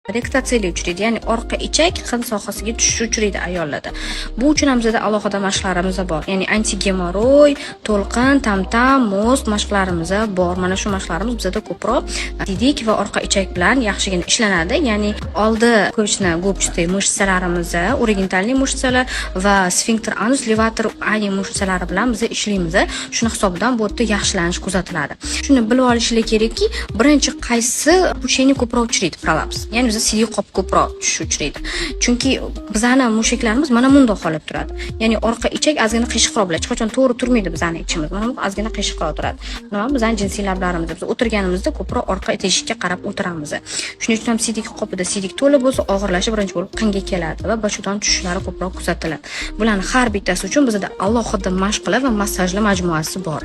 Rektatsiyaga uchraydi, ya'ni orqa ichak qin sohasiga tushishi uchraydi ayollarda. Bu uchun ham bizda alohida mashqlarimiz bor. Ya'ni anti-gemoroy, to'lqin, tam-tam, most mashqlarimiz bor. Mana shu mashqlarimiz bizda ko'proq didik va orqa ichak bilan yaxshigina ishlanadi. Ya'ni oldi go'pchti mышцаlarimiz, origentalniy mышцаlar va sfinkter anus levator ani mышцалari bilan biz ishlaymiz. Shuni hisobidan bu yerda yaxshilanish kuzatiladi. Shuni bilib olishinglar kerakki, birinchi qaysi mushakni ko'proq uchraydi prolaps. Ya'ni biz siydik qop ko'proq tushishi uchraydi. Chunki bizning mushaklarimiz mana bunday holat turadi. Ya'ni orqa ichak ozgina qiyshiqroq bo'ladi. Hech qachon to'g'ri turmaydi bizning ichimiz. Mana bu ozgina qiyshiqroq turadi. Nima bizning jinsiy lablarimiz biz o'tirganimizda ko'proq orqa teshikka qarab o'tiramiz. Shuning uchun ham siydik qopida siydik to'la bo'lsa, og'irlashib birinchi bo'lib qinga keladi va boshidan tushishlari ko'proq kuzatiladi. Bularning har bittasi uchun bizda alohida mashqlar va massajlar majmuasi bor.